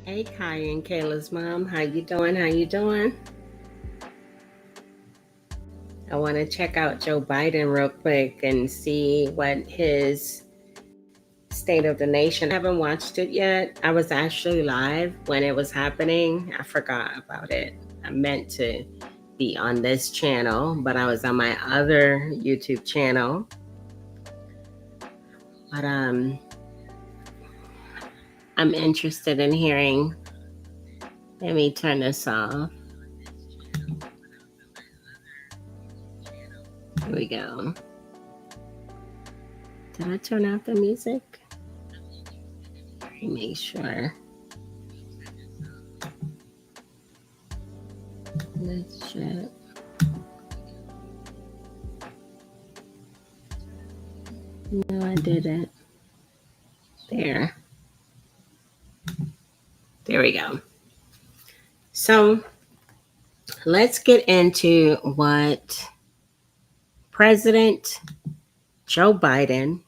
Hey, Kai and Kayla's mom. How you doing? How you doing? I want to check out Joe Biden real quick and see what his State of the Nation. I haven't watched it yet. I was actually live when it was happening. I forgot about it. I meant to be on this channel, but I was on my other YouTube channel. But I'm interested in hearing. Let me turn this off. Here we go. Did I turn off the music? Make sure. Let's check. No, I didn't. There. There we go. So let's get into what President Joe Biden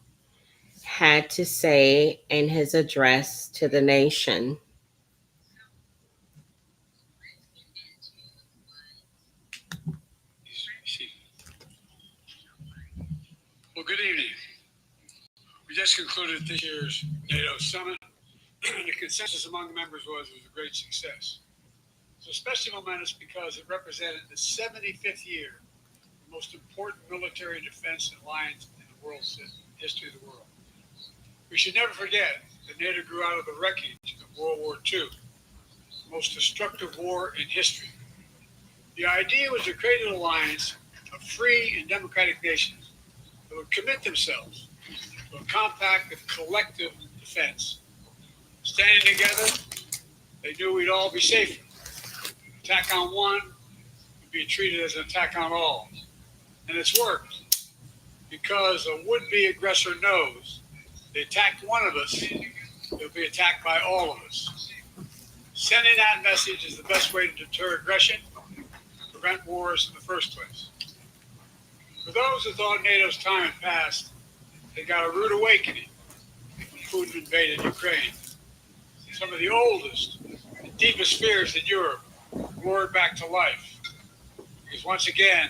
had to say in his address to the nation. Well, good evening. We just concluded this year's NATO summit. The consensus among members was it was a great success. It's especially momentous because it represented the 75th year, the most important military defense alliance in the world's history of the world. We should never forget that NATO grew out of the wreckage of World War II, the most destructive war in history. The idea was to create an alliance of free and democratic nations that would commit themselves to a compact of collective defense. Standing together, they knew we'd all be safer. Attack on one would be treated as an attack on all. And it's worked because a would-be aggressor knows they attack one of us, they'll be attacked by all of us. Sending that message is the best way to deter aggression, prevent wars in the first place. For those who thought NATO's time had passed, they got a rude awakening when Putin invaded Ukraine. Some of the oldest and deepest fears in Europe roared back to life. Because once again,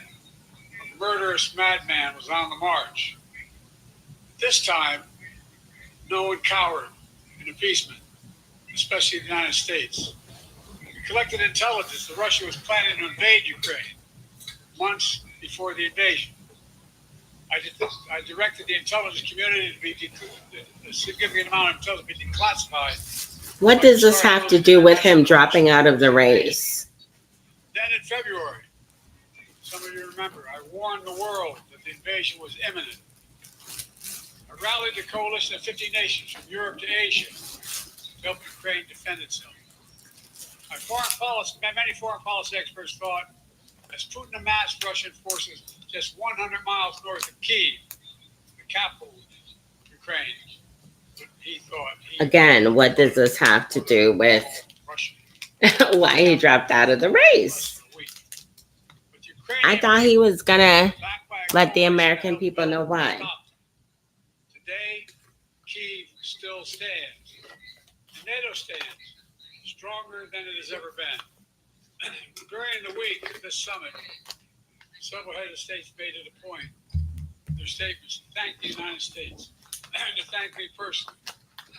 a murderous madman was on the march. This time, no one cowered in appeasement, especially the United States. We collected intelligence that Russia was planning to invade Ukraine months before the invasion. I directed the intelligence community to be a significant amount of intelligence to be declassified. What does this have to do with him dropping out of the race? Then in February, some of you remember, I warned the world that the invasion was imminent. I rallied the coalition of 50 nations from Europe to Asia to help Ukraine defend itself. Many foreign policy experts thought, as Putin amassed Russian forces just 100 miles north of Kyiv, the capital of Ukraine, he thought. Again, what does this have to do with why he dropped out of the race? I thought he was going to let the American people know why. Today, Kyiv still stands. NATO stands stronger than it has ever been. During the week of this summit, several heads of states made it a point in their statements to thank the United States and to thank me personally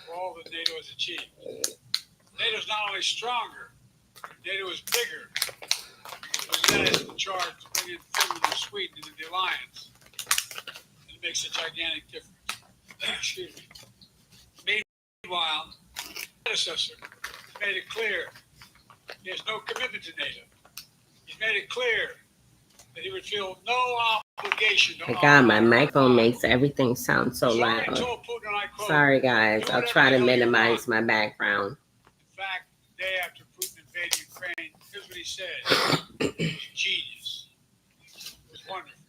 for all that NATO has achieved. NATO is not only stronger, NATO is bigger because United is in charge to bring in Finland and Sweden into the alliance. And it makes a gigantic difference. Excuse me. Meanwhile, the predecessor made it clear he has no commitment to NATO. He's made it clear that he would feel no obligation to my God, my microphone makes everything sound so loud. Sorry, guys. I'll try to minimize my background. In fact, the day after Putin invaded Ukraine, here's what he said. It was genius. It was wonderful.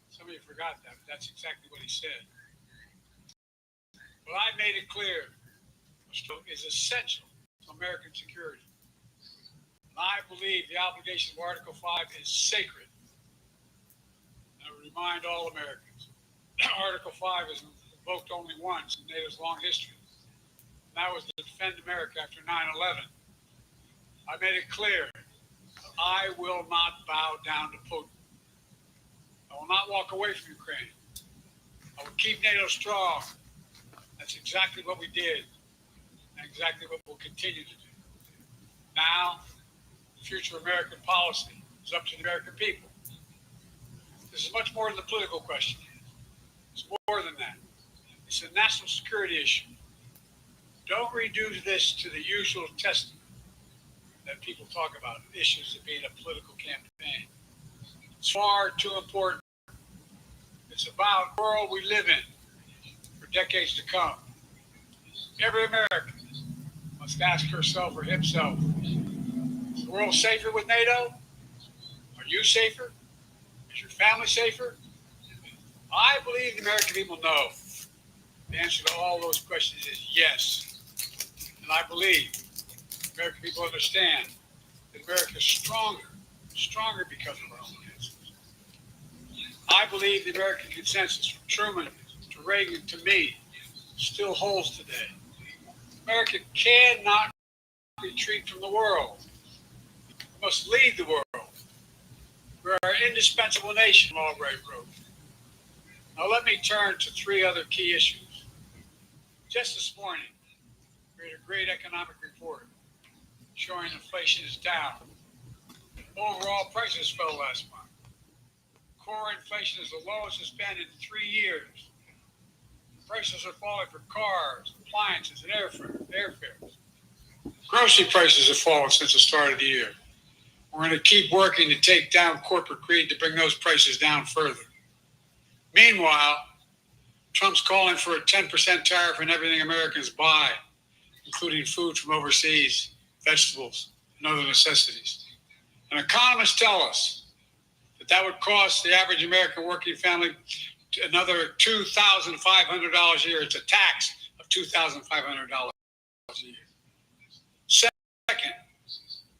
Some of you forgot that, but that's exactly what he said. What I made it clear is essential to American security. And I believe the obligation of Article 5 is sacred. And I would remind all Americans, Article 5 is invoked only once in NATO's long history. and that was to defend America after 9/11. I made it clear I will not bow down to Putin. I will not walk away from Ukraine. I will keep NATO strong. That's exactly what we did, and exactly what we'll continue to do. Now, the future of American policy is up to the American people. This is much more than a political question. It's more than that. It's a national security issue. Don't reduce this to the usual testament that people talk about, issues of being a political campaign. It's far too important. It's about the world we live in for decades to come. Every American must ask herself or himself, is the world safer with NATO? Are you safer? Is your family safer? I believe the American people know. The answer to all those questions is yes. And I believe the American people understand that America is stronger because of our own answers. I believe the American consensus from Truman to Reagan to me still holds today. America cannot retreat from the world. We must lead the world. We're an indispensable nation, Albright wrote. Now let me turn to three other key issues. Just this morning, we had a great economic report showing inflation is down. Overall prices fell last month. Core inflation is the lowest it's been in 3 years. Prices are falling for cars, appliances, and airfares. Grocery prices have fallen since the start of the year. We're going to keep working to take down corporate greed to bring those prices down further. Meanwhile, Trump's calling for a 10% tariff on everything Americans buy, including food from overseas, vegetables, and other necessities. And economists tell us that would cost the average American working family another $2,500 a year. It's a tax of $2,500 a year. Second,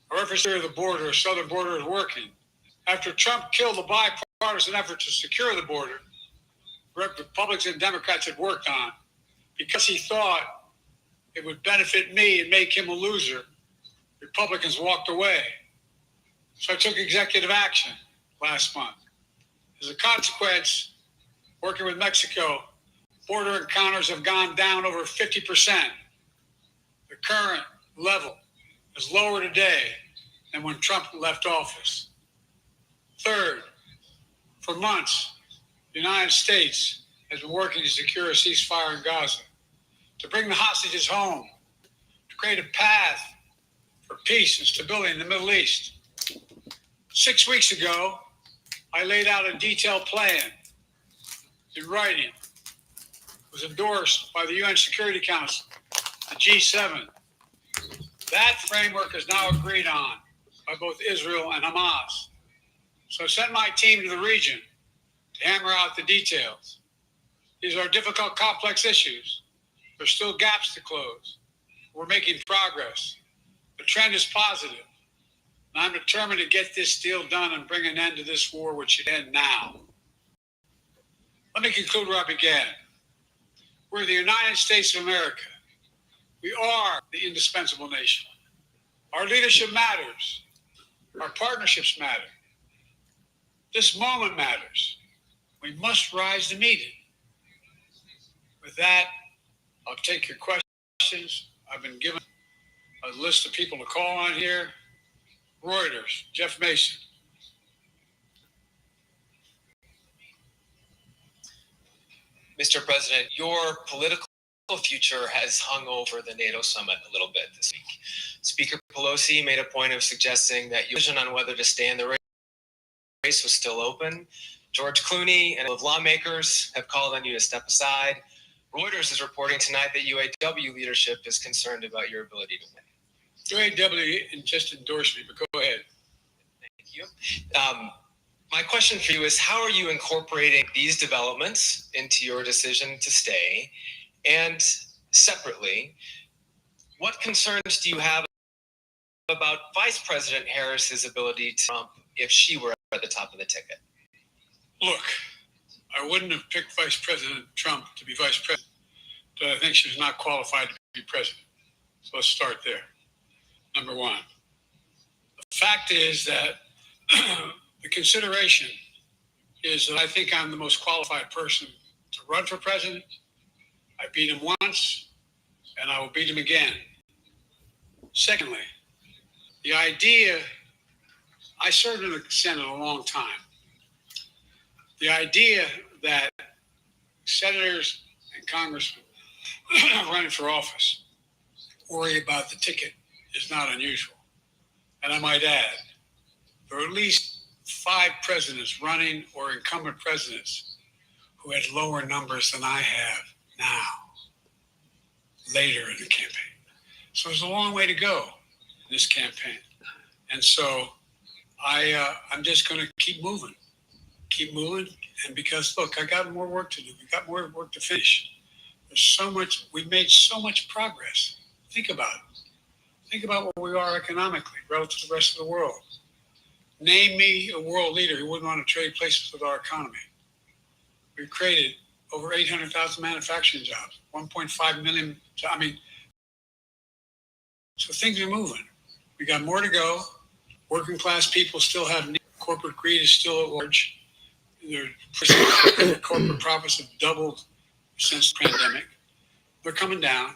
our efforts near the border, our southern border is working. After Trump killed the bipartisan effort to secure the border, Republicans and Democrats had worked on, because he thought it would benefit me and make him a loser, Republicans walked away. So I took executive action last month. As a consequence, working with Mexico, border encounters have gone down over 50%. The current level is lower today than when Trump left office. Third, for months, the United States has been working to secure a ceasefire in Gaza, to bring the hostages home, to create a path for peace and stability in the Middle East. 6 weeks ago, I laid out a detailed plan in writing. It was endorsed by the UN Security Council, the G7. That framework is now agreed on by both Israel and Hamas. So I sent my team to the region to hammer out the details. These are difficult, complex issues. There's still gaps to close. We're making progress. The trend is positive. And I'm determined to get this deal done and bring an end to this war, which should end now. Let me conclude where I began. We're the United States of America. We are the indispensable nation. Our leadership matters. Our partnerships matter. This moment matters. We must rise to meet it. With that, I'll take your questions. I've been given a list of people to call on here. Reuters, Jeff Mason. Mr. President, your political future has hung over the NATO summit a little bit this week. Speaker Pelosi made a point of suggesting that your decision on whether to stay in the race was still open. George Clooney and lawmakers have called on you to step aside. Reuters is reporting tonight that UAW leadership is concerned about your ability to win. UAW just endorsed me, but go ahead. Thank you. My question for you is, how are you incorporating these developments into your decision to stay? And separately, what concerns do you have about Vice President Harris's ability to Trump if she were at the top of the ticket? Look, I wouldn't have picked Vice President Trump to be vice president, but I think she's not qualified to be president. So let's start there. Number one, the fact is that the consideration is that I think I'm the most qualified person to run for president. I beat him once, and I will beat him again. Secondly, the idea, I served in the Senate a long time. The idea that senators and congressmen running for office worry about the ticket is not unusual. And I might add, there are at least 5 presidents running or incumbent presidents who had lower numbers than I have now, later in the campaign. So there's a long way to go in this campaign. And so I'm just going to keep moving. And because, look, I got more work to do. We got more work to finish. There's so much, we've made so much progress. Think about it. Think about where we are economically relative to the rest of the world. Name me a world leader who wouldn't want to trade places with our economy. We've created over 800,000 manufacturing jobs, 1.5 million. So things are moving. We got more to go. Working class people still have need. Corporate greed is still at large. Their corporate profits have doubled since the pandemic. They're coming down.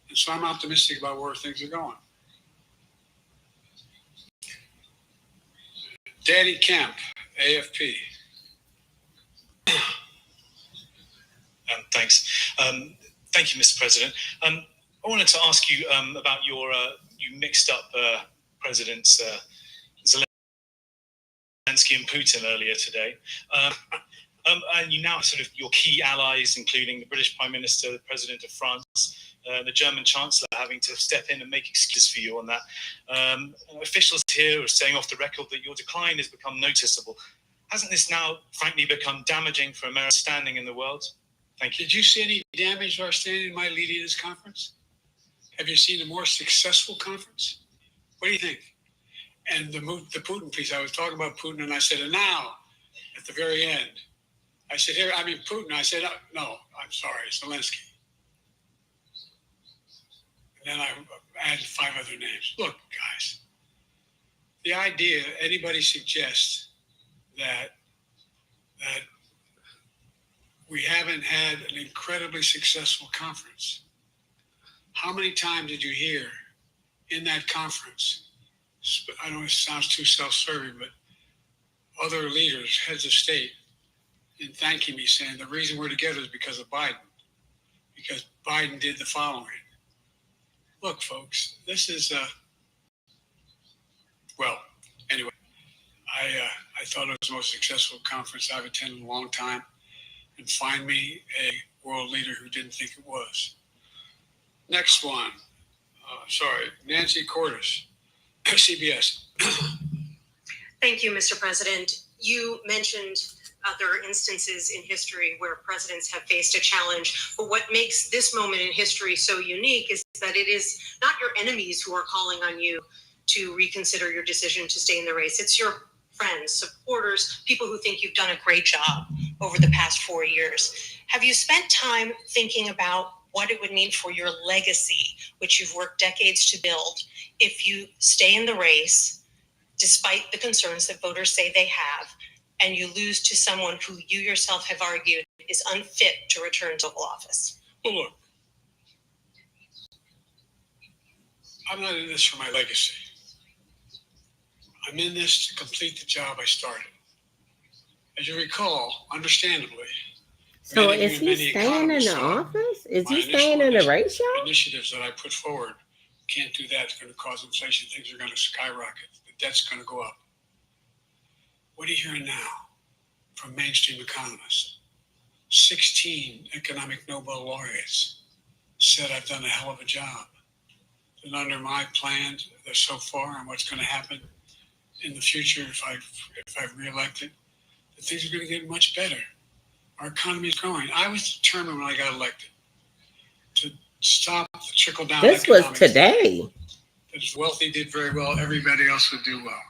And so I'm optimistic about where things are going. Danny Kemp, AFP. Thanks. Thank you, Mr. President. I wanted to ask you about your, you mixed up Presidents Zelensky and Putin earlier today. And you now sort of your key allies, including the British Prime Minister, the President of France, the German Chancellor, having to step in and make excuses for you on that. Officials here are saying off the record that your decline has become noticeable. Hasn't this now, frankly, become damaging for America's standing in the world? Thank you. Did you see any damage to our standing by leading this conference? Have you seen a more successful conference? What do you think? And the Putin piece, I was talking about Putin, and I said, and now, at the very end, I said, here, I mean, Putin. I said, no, I'm sorry, Zelensky. And then I added 5 other names. Look, guys, the idea anybody suggests that we haven't had an incredibly successful conference. How many times did you hear in that conference, I know it sounds too self-serving, but other leaders, heads of state, in thanking me, saying the reason we're together is because of Biden, because Biden did the following. Look, folks, this is, well, anyway, I thought it was the most successful conference I've attended in a long time, and find me a world leader who didn't think it was. Next one, Nancy Cordes, CBS. Thank you, Mr. President. You mentioned there are instances in history where presidents have faced a challenge, but what makes this moment in history so unique is that it is not your enemies who are calling on you to reconsider your decision to stay in the race. It's your friends, supporters, people who think you've done a great job over the past 4 years. Have you spent time thinking about what it would mean for your legacy, which you've worked decades to build, if you stay in the race, despite the concerns that voters say they have, and you lose to someone who you yourself have argued is unfit to return to Oval Office? Well, look, I'm not in this for my legacy. I'm in this to complete the job I started. As you recall, understandably. So is he staying in the office? Is he staying in the race, y'all? Initiatives that I put forward, can't do that. It's going to cause inflation. Things are going to skyrocket. The debt's going to go up. What are you hearing now from mainstream economists? 16 economic Nobel laureates said I've done a hell of a job. And under my plan so far and what's going to happen in the future if I've reelected, that things are going to get much better. Our economy is growing. I was determined when I got elected to stop the trickle-down This was economics. today. That if wealthy did very well, everybody else would do well.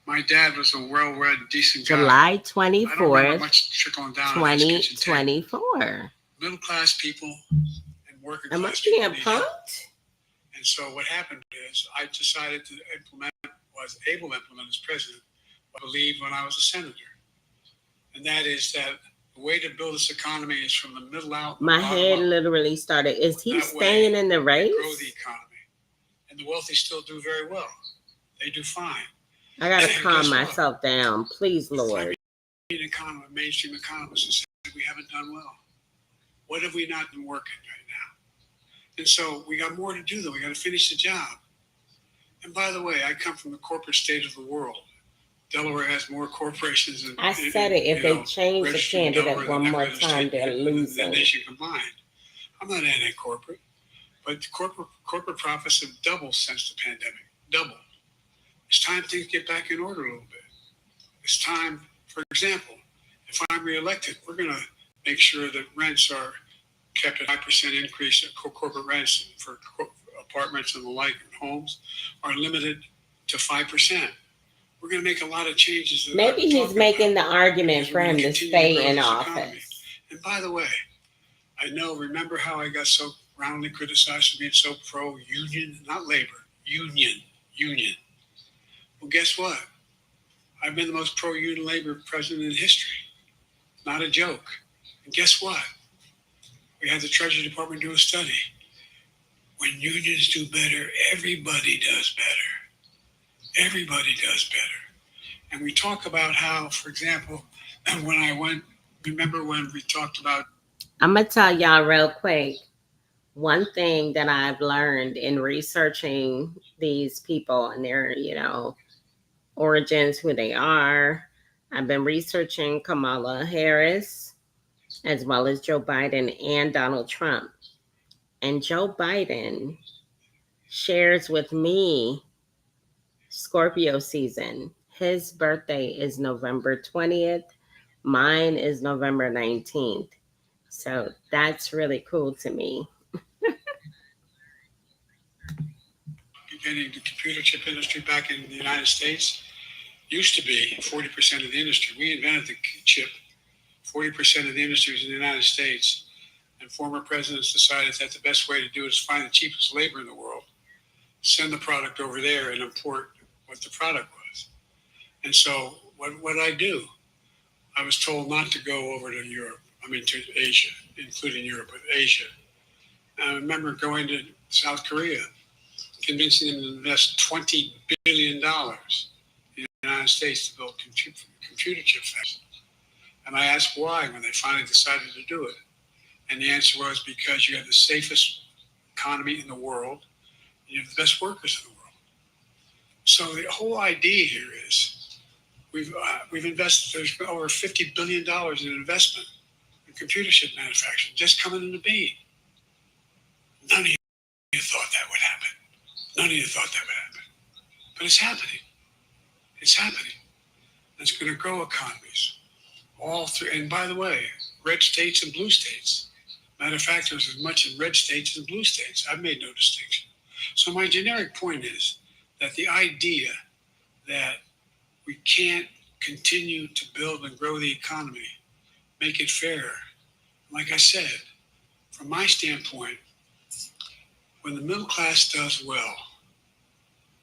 My dad was a well-read, decent guy. July I don't remember 24th, much trickling down on his kitchen table. 2024. Middle-class people and working Am I class people being need help. punked? And so what happened is I decided to was able to implement as president, I believe when I was a senator. And that is that the way to build this economy is from the middle out. My head literally started. Is he staying in the race? Grow the economy. And the wealthy still do very well. They do fine. I got to calm myself down. Please, Lord. Mainstream economists said we haven't done well. What have we not been working right now? And so we got more to do, though. We got to finish the job. And by the way, I come from the corporate state of the world. Delaware has more corporations than I said it. If they change the candidate one more time, they're losing. The nation combined. I'm not anti-corporate, but corporate profits have doubled since the pandemic. Doubled. It's time things get back in order a little bit. It's time, for example, if I'm reelected, we're going to make sure that rents are kept at 5% increase. Corporate rents for apartments and the like and homes are limited to 5%. We're going to make a lot of changes. Maybe he's making the argument for him to stay in office. And by the way, remember how I got so roundly criticized for being so pro-union, not labor, union. Well, guess what? I've been the most pro-union labor president in history. Not a joke. And guess what? We had the Treasury Department do a study. When unions do better, everybody does better. Everybody does better. And we talk about how, for example, remember when we talked about. I'm going to tell y'all real quick. One thing that I've learned in researching these people and their, origins, who they are. I've been researching Kamala Harris, as well as Joe Biden and Donald Trump. And Joe Biden shares with me Scorpio season. His birthday is November 20th. Mine is November 19th. So that's really cool to me. Getting the computer chip industry back in the United States used to be 40% of the industry. We invented the chip. 40% of the industry is in the United States. And former presidents decided that the best way to do it is find the cheapest labor in the world, send the product over there and import what the product was. And so what I do, I was told not to go over to Europe, to Asia, including Europe, but Asia. I remember going to South Korea, convincing them to invest $20 billion in the United States to build computer chip factories. And I asked why when they finally decided to do it. And the answer was because you have the safest economy in the world, and you have the best workers in the world. So the whole idea here is we've invested, there's been over $50 billion in investment in computer chip manufacturing just coming into being. None of you thought that would happen. None of you thought that would happen. But it's happening. It's happening. It's going to grow economies. All through, and by the way, red states and blue states. Manufacturers as much in red states as blue states. I've made no distinction. So my generic point is that the idea that we can't continue to build and grow the economy, make it fair. Like I said, from my standpoint, when the middle class does well,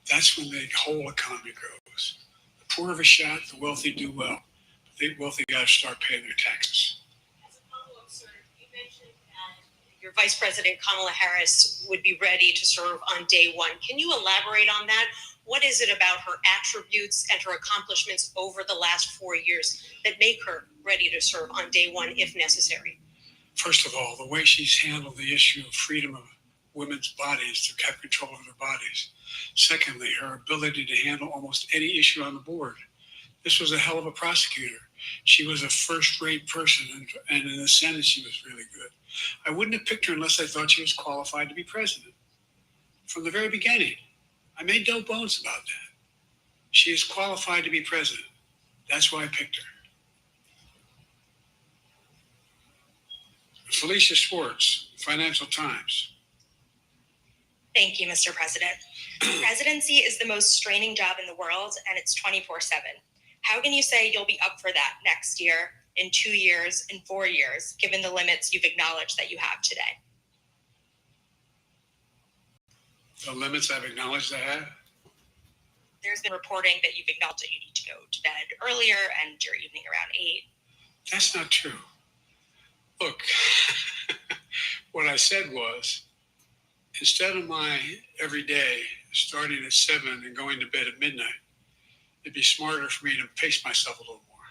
that's when the whole economy grows. The poor have a shot, the wealthy do well. But the wealthy got to start paying their taxes. As a follow-up, sir, you mentioned that your Vice President Kamala Harris would be ready to serve on day one. Can you elaborate on that? What is it about her attributes and her accomplishments over the last 4 years that make her ready to serve on day one if necessary? First of all, the way she's handled the issue of freedom of women's bodies to have control of their bodies. Secondly, her ability to handle almost any issue on the board. This was a hell of a prosecutor. She was a first-rate person, and in the Senate, she was really good. I wouldn't have picked her unless I thought she was qualified to be president. From the very beginning, I made no bones about that. She is qualified to be president. That's why I picked her. Felicia Schwartz, Financial Times. Thank you, Mr. President. Presidency is the most straining job in the world, and it's 24/7. How can you say you'll be up for that next year, in 2 years, in 4 years, given the limits you've acknowledged that you have today? the limits I've acknowledged I have. There's been reporting that you've acknowledged that you need to go to bed earlier and your evening around 8. That's not true. Look, what I said was, instead of my every day starting at 7 and going to bed at midnight, it'd be smarter for me to pace myself a little more.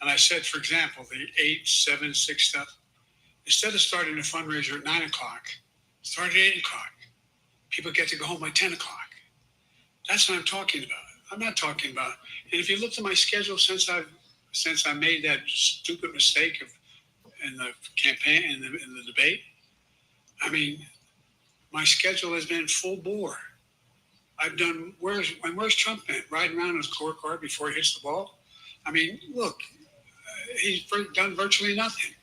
And I said, for example, the 8, 7, 6 stuff, instead of starting a fundraiser at 9 o'clock, start at 8 o'clock. People get to go home by 10 o'clock. That's what I'm talking about. I'm not talking about, and if you look at my schedule since I made that stupid mistake in the campaign, in the debate, I mean, my schedule has been full bore. I've done, where's Trump been? Riding around in his car before he hits the ball? I mean, look, he's done virtually nothing.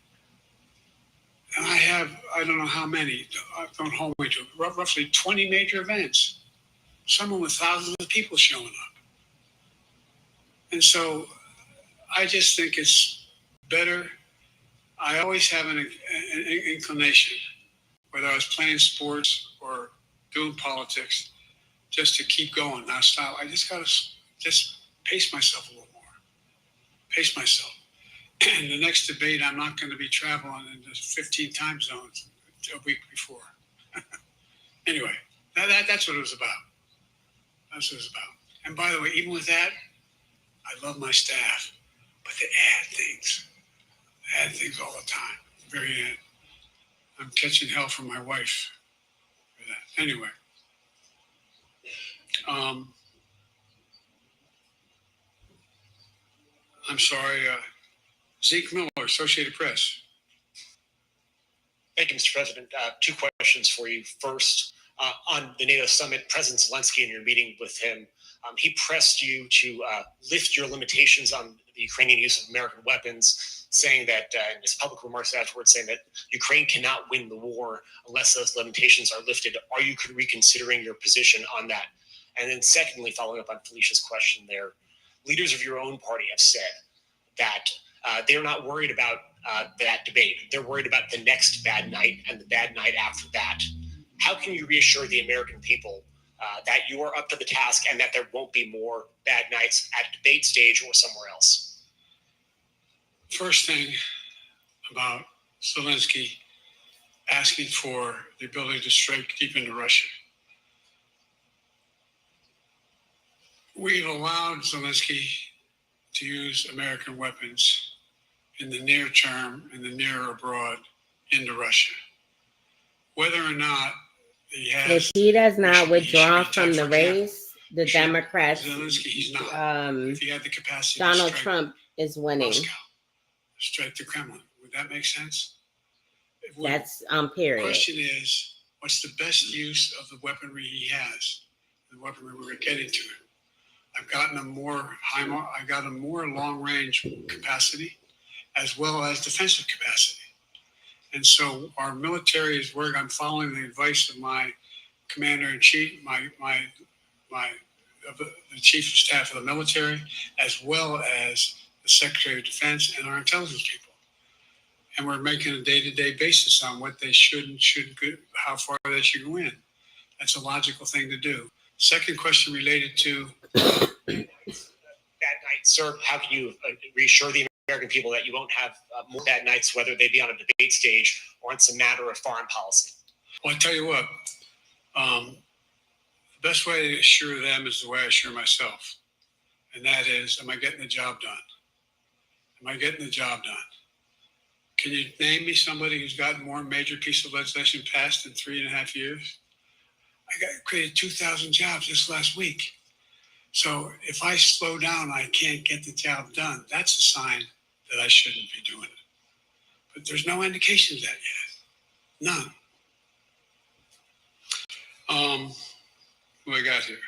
And I have, I don't know how many, don't hold me to it, roughly 20 major events. Some with thousands of people showing up. And so I just think it's better. I always have an inclination, whether I was playing sports or doing politics, just to keep going, not stop. I just got to just pace myself a little more. Pace myself. And the next debate, I'm not going to be traveling in the 15 time zones a week before. Anyway, that's what it was about. That's what it was about. And by the way, even with that, I love my staff, but they add things all the time. Very end. I'm catching hell from my wife for that. Anyway. I'm sorry, Zeke Miller, Associated Press. Thank you, Mr. President. 2 questions for you. First, on the NATO summit, President Zelensky, in your meeting with him, he pressed you to lift your limitations on the Ukrainian use of American weapons, saying that, in his public remarks afterwards, saying that Ukraine cannot win the war unless those limitations are lifted. Are you reconsidering your position on that? And then secondly, following up on Felicia's question there, leaders of your own party have said that they're not worried about that debate. They're worried about the next bad night and the bad night after that. How can you reassure the American people that you are up to the task and that there won't be more bad nights at debate stage or somewhere else? First thing about Zelensky asking for the ability to strike deep into Russia. We've allowed Zelensky to use American weapons in the near term, in the near or abroad, into Russia. Whether or not he has... If he does not withdraw from the race, the Democrats, Zelensky, he's not. If he had the capacity Donald to strike Trump is winning. Moscow, strike the Kremlin. Would that make sense? That's The period. question is, what's the best use of the weaponry he has? The weaponry we're getting to him. I've gotten a more long-range capacity, as well as defensive capacity. And so our military is working. I'm following the advice of my commander-in-chief, the chief of staff of the military, as well as the Secretary of Defense and our intelligence people. And we're making a day-to-day basis on what they should go, how far they should go in. That's a logical thing to do. Second question related to bad nights, sir. How can you reassure the American people that you won't have more bad nights, whether they be on a debate stage or on some matter of foreign policy? Well, I tell you what, the best way to assure them is the way I assure myself. And that is, am I getting the job done? Am I getting the job done? Can you name me somebody who's gotten more major piece of legislation passed in 3.5 years? I created 2,000 jobs just last week. So if I slow down, I can't get the job done. That's a sign that I shouldn't be doing it. But there's no indication of that yet. None. Who I got here?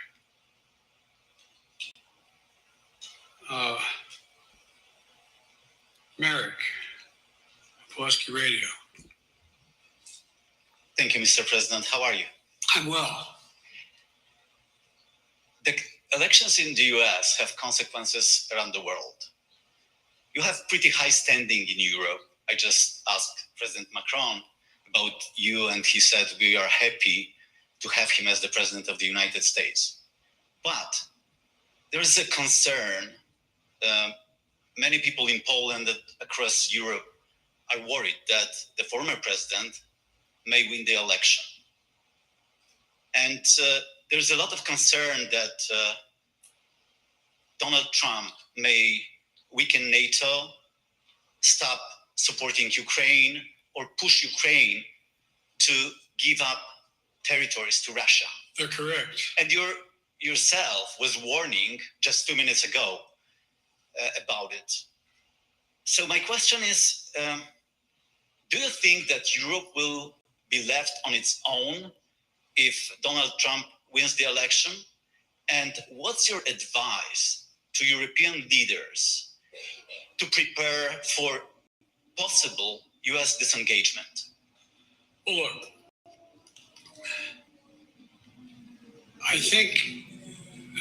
Merrick, Pulaski Radio. Thank you, Mr. President. How are you? I'm well. The elections in the US have consequences around the world. You have pretty high standing in Europe. I just asked President Macron about you, and he said we are happy to have him as the president of the United States. But there is a concern. Many people in Poland and across Europe are worried that the former president may win the election. And there's a lot of concern that Donald Trump may weaken NATO, stop supporting Ukraine, or push Ukraine to give up territories to Russia. They're correct. And yourself was warning just 2 minutes ago about it. So my question is, do you think that Europe will be left on its own if Donald Trump wins the election? And what's your advice to European leaders to prepare for possible US disengagement? Well, look, I think,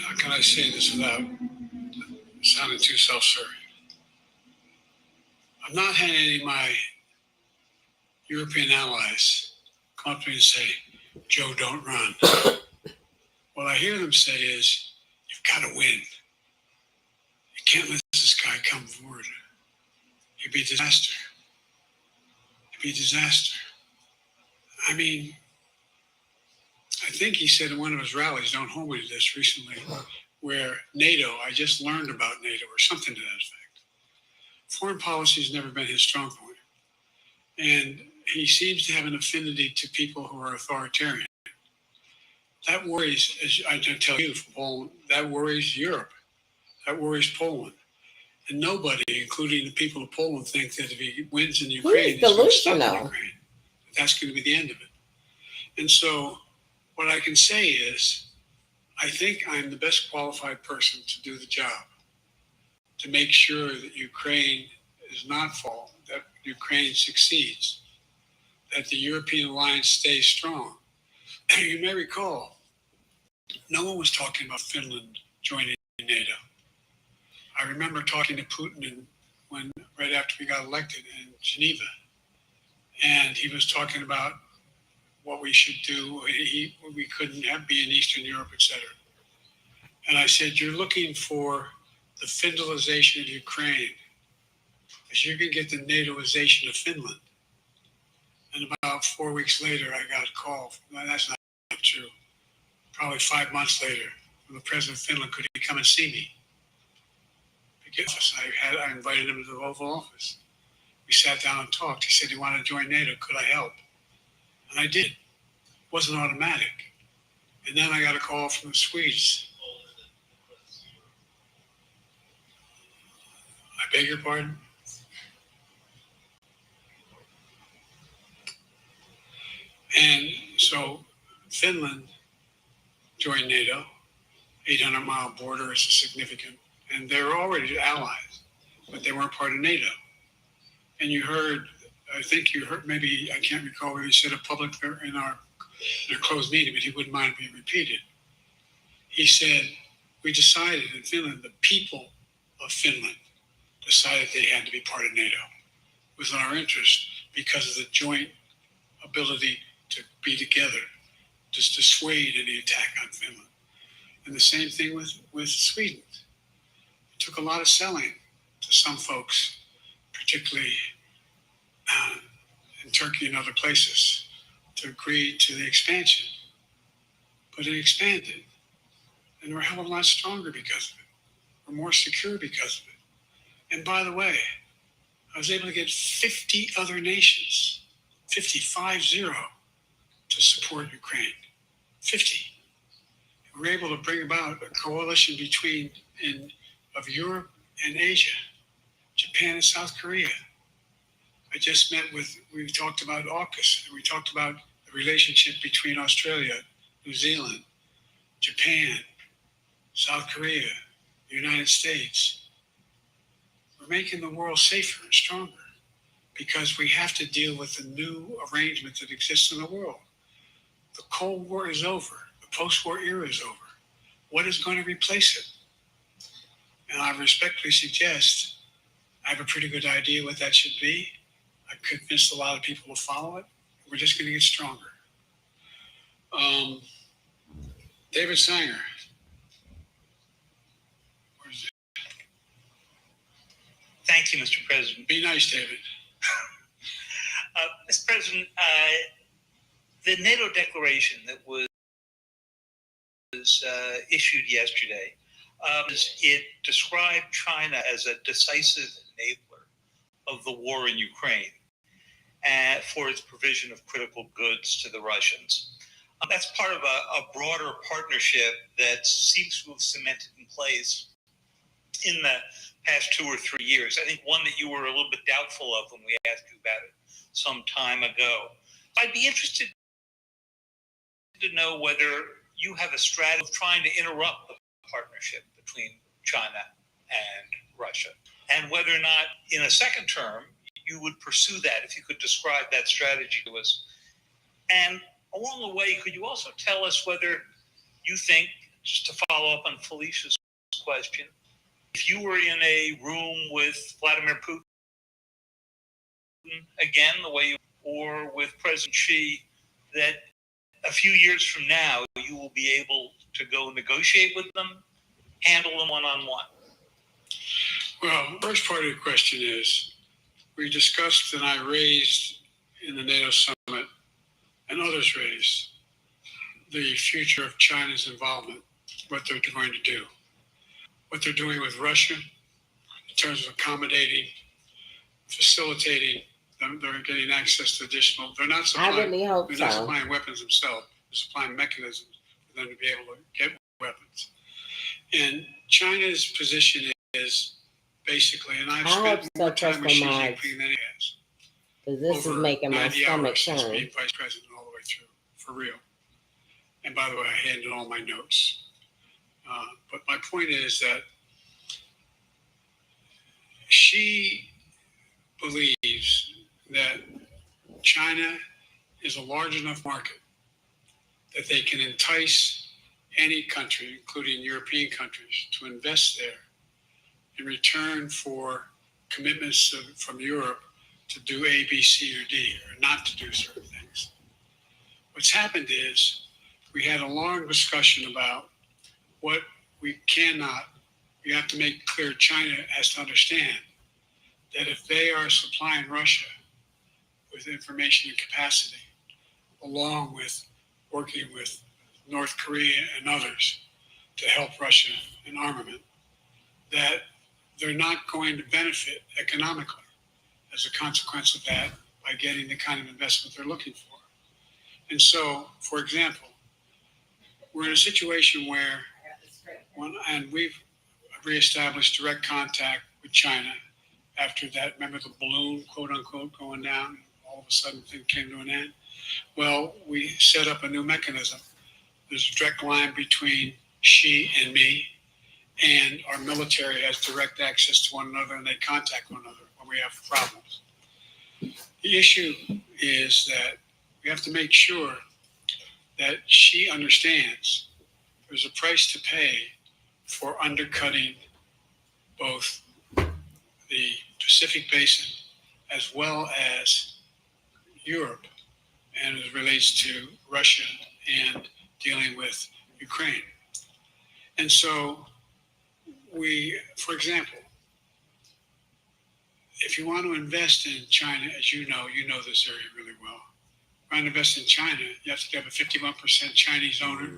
how can I say this without sounding too self-serving? I'm not having any of my European allies come up to me and say, Joe, don't run. What I hear them say is, you've got to win. You can't let this guy come forward. He'd be disaster. He'd be disaster. I mean, I think he said in one of his rallies, don't hold me to this recently, where NATO, I just learned about NATO or something to that effect. Foreign policy has never been his strong point. And he seems to have an affinity to people who are authoritarian. That worries, as I tell you, from Poland, that worries Europe. That worries Poland. And nobody, including the people of Poland, think that if he wins in Ukraine, he's going to stop in Ukraine. That's going to be the end of it. And so what I can say is, I think I'm the best qualified person to do the job, to make sure that Ukraine does not fall, that Ukraine succeeds, that the European alliance stays strong. You may recall, no one was talking about Finland joining NATO. I remember talking to Putin right after we got elected in Geneva, and he was talking about what we should do. We couldn't be in Eastern Europe, etc. And I said, you're looking for the Finlandization of Ukraine, because you can get the NATOization of Finland. And about 4 weeks later, I got a call. That's not true. Probably 5 months later, from the president of Finland, could he come and see me? Because I invited him to the Oval Office. We sat down and talked. He said he wanted to join NATO. Could I help? And I did. It wasn't automatic. And then I got a call from the Swedes. I beg your pardon? And so Finland joined NATO. 800-mile border is significant. And they were already allies, but they weren't part of NATO. And you heard, I think you heard, maybe, I can't recall whether he said it publicly in our closed meeting, but he wouldn't mind being repeated. He said, we decided in Finland, the people of Finland decided they had to be part of NATO. It was in our interest because of the joint ability to be together, to dissuade any attack on Finland. And the same thing with Sweden. It took a lot of selling to some folks, particularly in Turkey and other places, to agree to the expansion. But it expanded, and we're a hell of a lot stronger because of it. We're more secure because of it. And by the way, I was able to get 50 other nations, 50, to support Ukraine. 50. We were able to bring about a coalition of Europe and Asia, Japan and South Korea. I just met we talked about AUKUS, and we talked about the relationship between Australia, New Zealand, Japan, South Korea, the United States. We're making the world safer and stronger because we have to deal with the new arrangement that exists in the world. The Cold War is over. The post-war era is over. What is going to replace it? And I respectfully suggest I have a pretty good idea what that should be. I've convinced a lot of people to follow it. We're just going to get stronger. David Sanger. Where's it? Thank you, Mr. President. Be nice, David. Mr. President, the NATO declaration that was issued yesterday, it described China as a decisive enabler of the war in Ukraine for its provision of critical goods to the Russians. That's part of a broader partnership that seems to have cemented in place in the past 2 or 3 years. I think one that you were a little bit doubtful of when we asked you about it some time ago. I'd be interested to know whether you have a strategy of trying to interrupt the partnership between China and Russia, and whether or not in a second term you would pursue that, if you could describe that strategy to us. And along the way, could you also tell us whether you think, just to follow up on Felicia's question, if you were in a room with Vladimir Putin again, the way you, or with President Xi, that a few years from now, you will be able to go negotiate with them, handle them one-on-one? Well, first part of the question is, we discussed and I raised in the NATO summit, and others raised, the future of China's involvement, what they're going to do, what they're doing with Russia in terms of accommodating, facilitating them. They're getting access to additional, they're not I supplying, really hope they're not so. supplying weapons themselves, they're supplying mechanisms for them to be able to get weapons. And China's position is basically, and I've I spent hope more so, time with Xi Crystal Marks, Jinping than he has. because this is Over making my 90 stomach hours since turn. being vice president all the way through, for real. And by the way, I handed all my notes. But my point is that she believes that China is a large enough market that they can entice any country, including European countries, to invest there in return for commitments from Europe to do A, B, C, or D, or not to do certain things. What's happened is we had a long discussion about what we cannot, you have to make clear, China has to understand that if they are supplying Russia with information and capacity, along with working with North Korea and others to help Russia in armament, that they're not going to benefit economically as a consequence of that by getting the kind of investment they're looking for. And so, for example, we're in a situation where, and we've reestablished direct contact with China after that, remember the balloon, quote unquote, going down, all of a sudden things came to an end. Well, we set up a new mechanism. There's a direct line between Xi and me, and our military has direct access to one another, and they contact one another when we have problems. The issue is that we have to make sure that she understands there's a price to pay for undercutting both the Pacific Basin as well as Europe, and as it relates to Russia and dealing with Ukraine. And so we, for example, if you want to invest in China, as you know this area really well. If you want to invest in China, you have to have a 51% Chinese owner.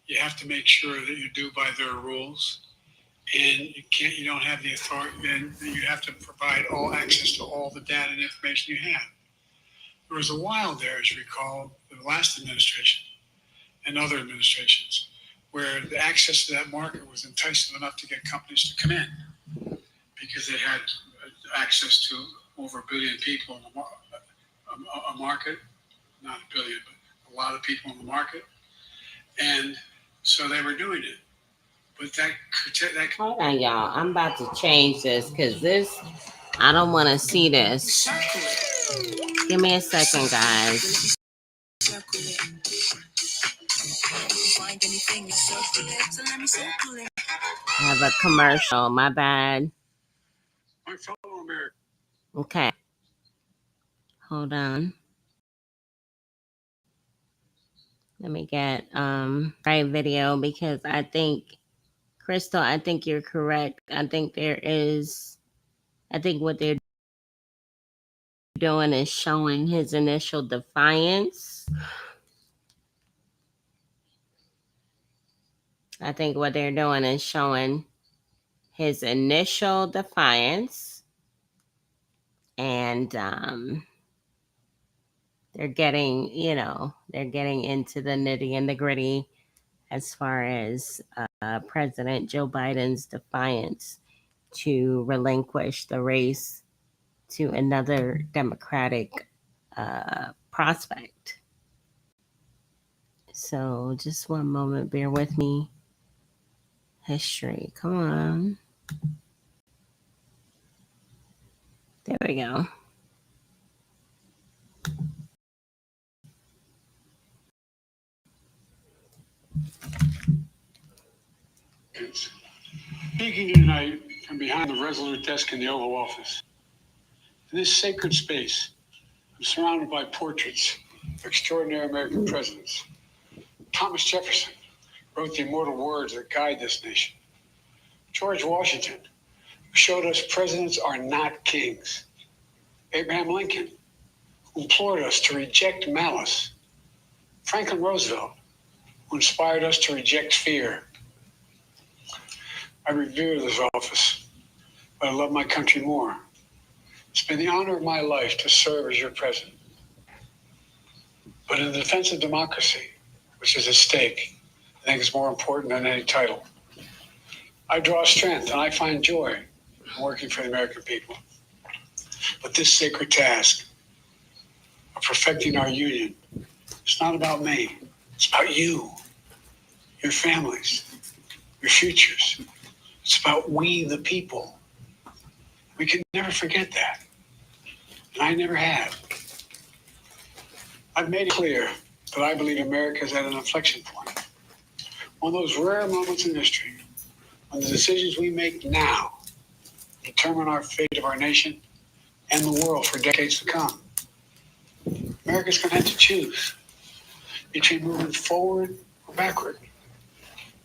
You have to make sure that you do by their rules. And you don't have the authority, then you have to provide all access to all the data and information you have. There was a while there, as you recall, the last administration and other administrations, where the access to that market was enticing enough to get companies to come in because they had access to over 1 billion people in a market, not 1 billion, but a lot of people in the market. And so they were doing it. But that Hold on, y'all. I'm about to change this because this, I don't want to see this. Give me a second, guys. I have a commercial. My bad. my fellow Americans. Okay. Hold on. Let me get right video, because I think, Crystal, I think you're correct. I think what they're doing is showing his initial defiance. I think what they're doing is showing his initial defiance, and they're getting into the nitty and the gritty as far as President Joe Biden's defiance to relinquish the race to another Democratic prospect. So just one moment, bear with me. History, come on. There we go. Speaking tonight from behind the resolute desk in the Oval Office. In this sacred space, I'm surrounded by portraits of extraordinary American presidents. Thomas Jefferson wrote the immortal words that guide this nation. George Washington, who showed us presidents are not kings. Abraham Lincoln, who implored us to reject malice. Franklin Roosevelt, who inspired us to reject fear. I revere this office, but I love my country more. It's been the honor of my life to serve as your president. But in the defense of democracy, which is at stake, I think it's more important than any title. I draw strength and I find joy in working for the American people. But this sacred task of perfecting our union, it's not about me. It's about you, your families, your futures. It's about we, the people. We can never forget that. And I never have. I've made it clear that I believe America is at an inflection point. One of those rare moments in history when the decisions we make now determine our fate of our nation and the world for decades to come. America's going to have to choose between moving forward or backward,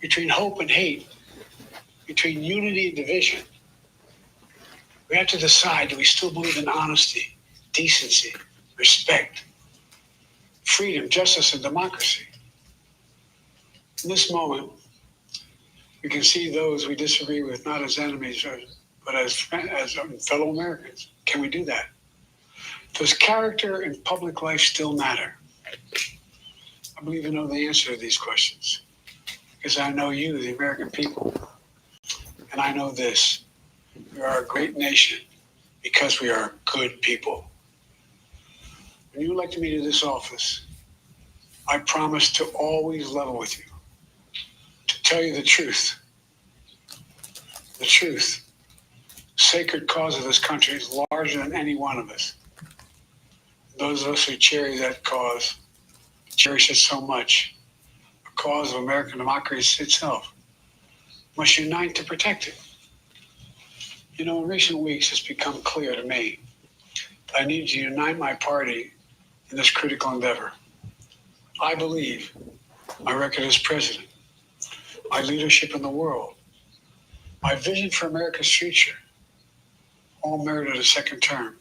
between hope and hate, between unity and division. We have to decide, do we still believe in honesty, decency, respect, freedom, justice, and democracy? In this moment, we can see those we disagree with not as enemies, but as fellow Americans. Can we do that? Does character in public life still matter? I believe I know the answer to these questions because I know you, the American people. And I know this, we are a great nation because we are good people. When you elected me to this office, I promise to always level with you, to tell you the truth. The truth. The sacred cause of this country is larger than any one of us. Those of us who cherish that cause, cherish it so much, the cause of American democracy itself, must unite to protect it. You know, in recent weeks, it's become clear to me that I need to unite my party in this critical endeavor. I believe my record as president, my leadership in the world, my vision for America's future, all merited a second term.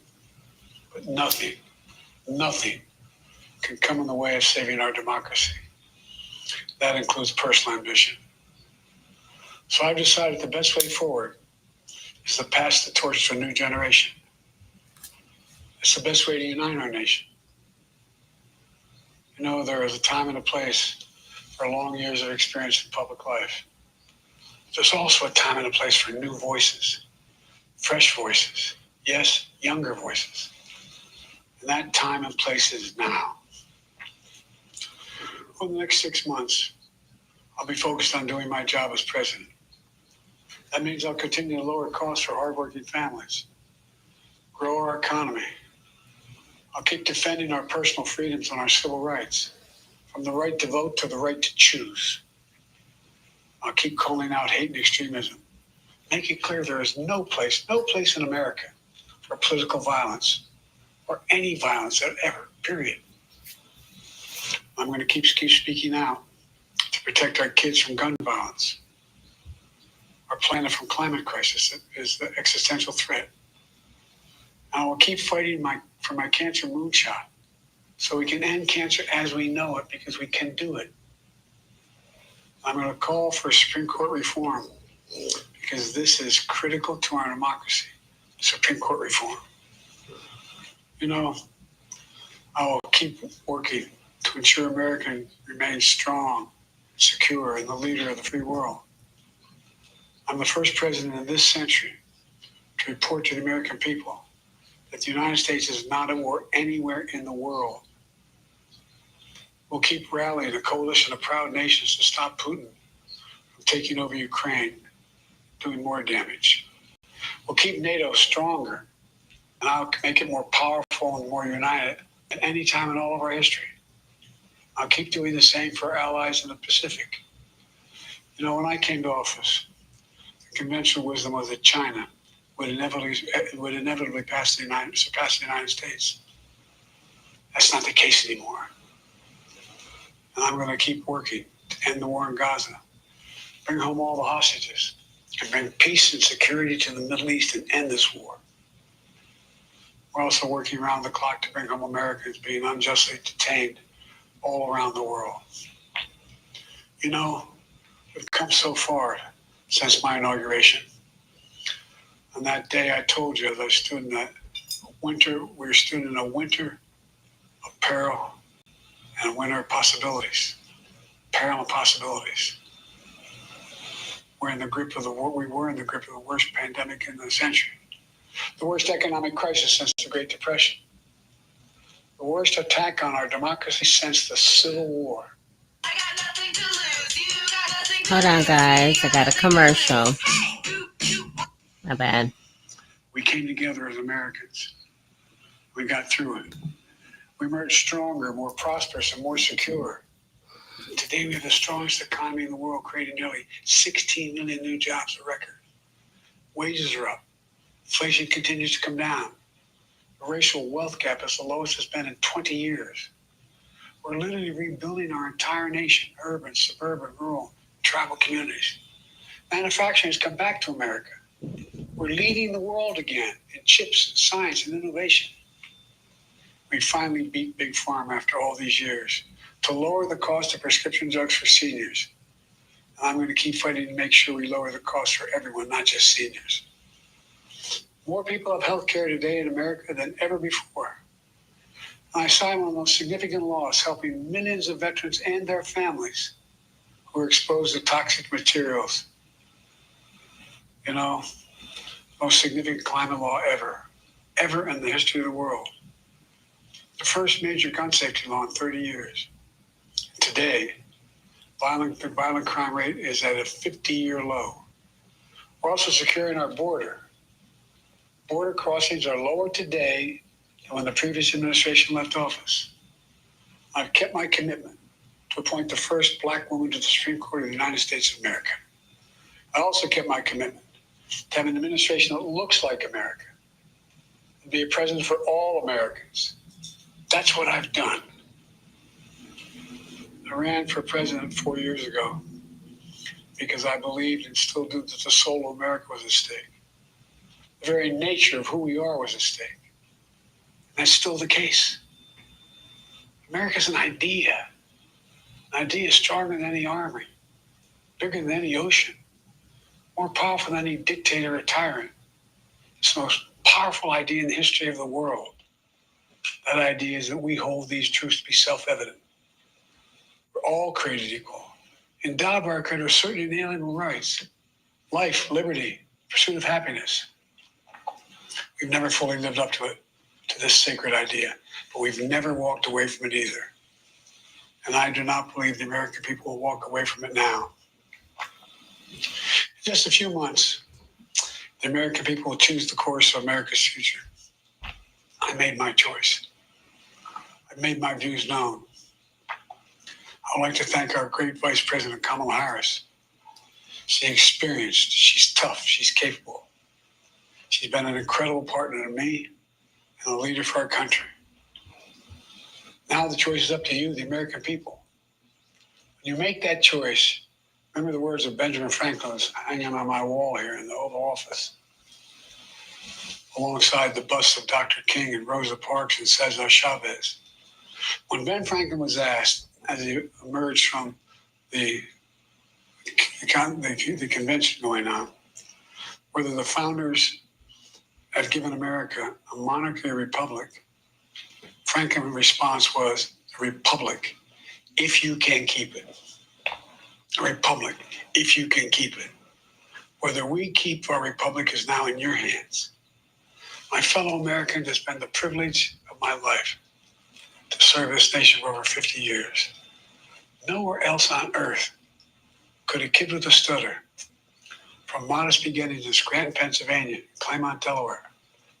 But nothing can come in the way of saving our democracy. That includes personal ambition. So I've decided the best way forward is to pass the torch to a new generation. It's the best way to unite our nation. You know, there is a time and a place for long years of experience in public life. There's also a time and a place for new voices, fresh voices, yes, younger voices. And that time and place is now. Over the next 6 months, I'll be focused on doing my job as president. That means I'll continue to lower costs for hardworking families, grow our economy. I'll keep defending our personal freedoms and our civil rights, from the right to vote to the right to choose. I'll keep calling out hate and extremism, make it clear there is no place in America for political violence or any violence ever, period. I'm going to keep speaking out to protect our kids from gun violence, our planet from climate crisis that is the existential threat. And I will keep fighting for my cancer moonshot so we can end cancer as we know it, because we can do it. I'm going to call for Supreme Court reform because this is critical to our democracy, Supreme Court reform. You know, I will keep working to ensure America remains strong, secure, and the leader of the free world. I'm the first president in this century to report to the American people that the United States is not at war anywhere in the world. We'll keep rallying a coalition of proud nations to stop Putin from taking over Ukraine, doing more damage. We'll keep NATO stronger, and I'll make it more powerful and more united than any time in all of our history. I'll keep doing the same for our allies in the Pacific. You know, when I came to office, the conventional wisdom was that China would inevitably surpass the United States. That's not the case anymore. And I'm going to keep working to end the war in Gaza, bring home all the hostages, and bring peace and security to the Middle East and end this war. We're also working around the clock to bring home Americans being unjustly detained all around the world. You know, we've come so far since my inauguration. On that day, I told you that I stood in that winter, we stood in a winter of peril and a winter of possibilities. Peril and possibilities. We were in the grip of the worst pandemic in the century. The worst economic crisis since the Great Depression. The worst attack on our democracy since the Civil War. Hold on, guys. I got a commercial. My bad. We came together as Americans. We got through it. We emerged stronger, more prosperous, and more secure. Today, we have the strongest economy in the world, creating nearly 16 million new jobs, a record. Wages are up. Inflation continues to come down. The racial wealth gap is the lowest it's been in 20 years. We're literally rebuilding our entire nation, urban, suburban, rural, tribal communities. Manufacturing has come back to America. We're leading the world again in chips and science and innovation. We finally beat Big Pharma after all these years to lower the cost of prescription drugs for seniors. And I'm going to keep fighting to make sure we lower the cost for everyone, not just seniors. More people have health care today in America than ever before. I signed one of the most significant laws helping millions of veterans and their families who are exposed to toxic materials. You know, most significant climate law ever in the history of the world. The first major gun safety law in 30 years. Today, the violent crime rate is at a 50-year low. We're also securing our border. Border crossings are lower today than when the previous administration left office. I've kept my commitment to appoint the first Black woman to the Supreme Court of the United States of America. I also kept my commitment to have an administration that looks like America and be a president for all Americans. That's what I've done. I ran for president 4 years ago because I believed and still do that the soul of America was at stake. The very nature of who we are was at stake. And that's still the case. America's an idea. An idea stronger than any army, bigger than any ocean, more powerful than any dictator or tyrant. It's the most powerful idea in the history of the world. That idea is that we hold these truths to be self-evident. We're all created equal, endowed by our Creator with certain inalienable rights: life, liberty, pursuit of happiness. We've never fully lived up to it, to this sacred idea, but we've never walked away from it either. And I do not believe the American people will walk away from it now. In just a few months, the American people will choose the course of America's future. I made my choice. I've made my views known. I would like to thank our great Vice President Kamala Harris. She's experienced, she's tough, she's capable. She's been an incredible partner to me and a leader for our country. Now the choice is up to you, the American people. When you make that choice, remember the words of Benjamin Franklin is hanging on my wall here in the Oval Office, alongside the busts of Dr. King and Rosa Parks and Cesar Chavez. When Ben Franklin was asked, as he emerged from the convention going on, whether the founders had given America a monarchy or republic, Franklin's response was, a republic, if you can keep it. A republic, if you can keep it. Whether we keep our republic is now in your hands. My fellow Americans, it's been the privilege of my life to serve this nation for over 50 years. Nowhere else on earth could a kid with a stutter, from modest beginnings in Scranton, Pennsylvania, Claremont, Delaware,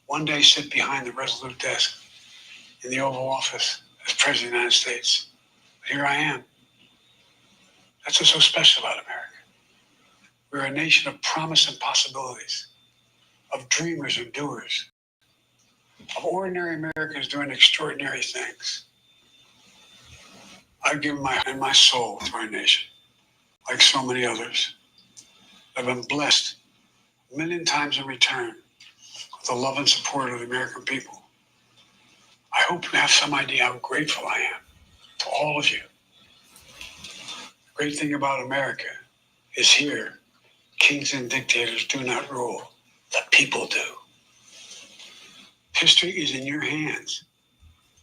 one day sit behind the resolute desk in the Oval Office as President of the United States. But here I am. That's what's so special about America. We're a nation of promise and possibilities, of dreamers and doers, of ordinary Americans doing extraordinary things. I've given my soul to our nation, like so many others. I've been blessed a million times in return with the love and support of the American people. I hope you have some idea how grateful I am to all of you. The great thing about America is here, kings and dictators do not rule, the people do. History is in your hands.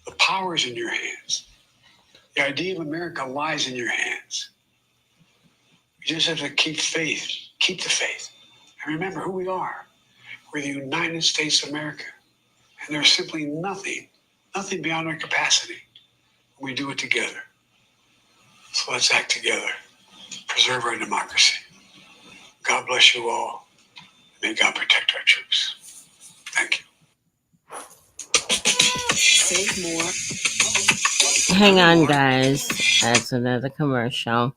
The power is in your hands. The idea of America lies in your hands. You just have to keep faith, keep the faith, and remember who we are. We're the United States of America, and there's simply nothing beyond our capacity when we do it together. So let's act together, preserve our democracy. God bless you all. May God protect our troops. Thank you. Save more. Hang on, guys. That's another commercial.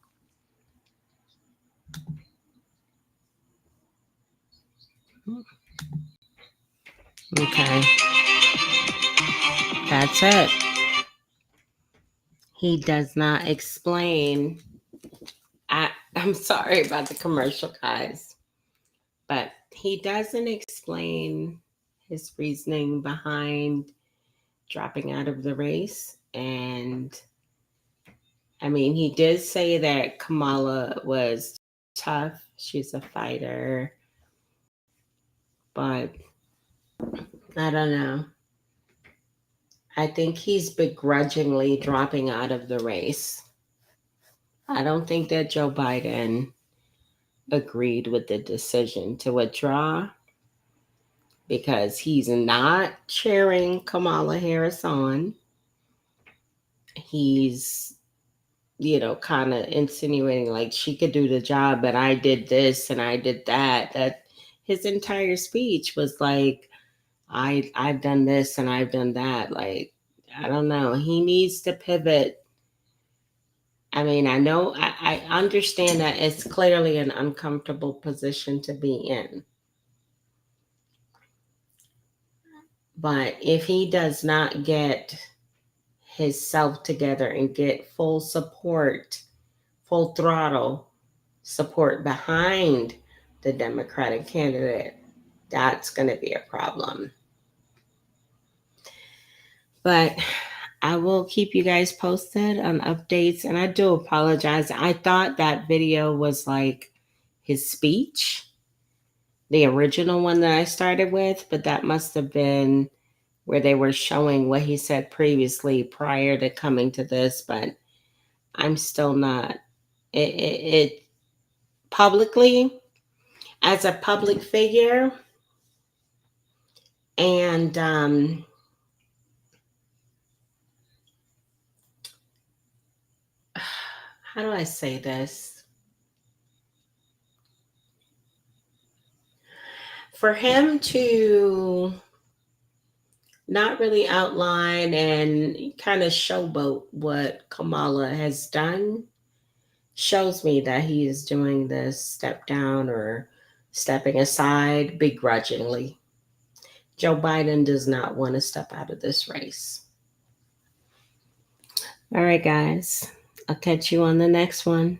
Okay. That's it. He does not explain. I'm sorry about the commercial, guys, but he doesn't explain his reasoning behind dropping out of the race. And I mean, he did say that Kamala was tough. She's a fighter. But I don't know. I think he's begrudgingly dropping out of the race. I don't think that Joe Biden agreed with the decision to withdraw because he's not cheering Kamala Harris on. He's, kind of insinuating like she could do the job, but I did this and I did that. That his entire speech was like, I've done this and I've done that. Like, I don't know. He needs to pivot. I mean, I know, I understand that it's clearly an uncomfortable position to be in. But if he does not get his self together and get full support, full throttle support behind the Democratic candidate, that's going to be a problem. But I will keep you guys posted on updates. And I do apologize. I thought that video was like his speech, the original one that I started with, but that must have been where they were showing what he said previously prior to coming to this. But I'm still not it publicly as a public figure. And how do I say this? For him to not really outline and kind of showboat what Kamala has done shows me that he is doing this step down or stepping aside begrudgingly. Joe Biden does not want to step out of this race. All right, guys. I'll catch you on the next one.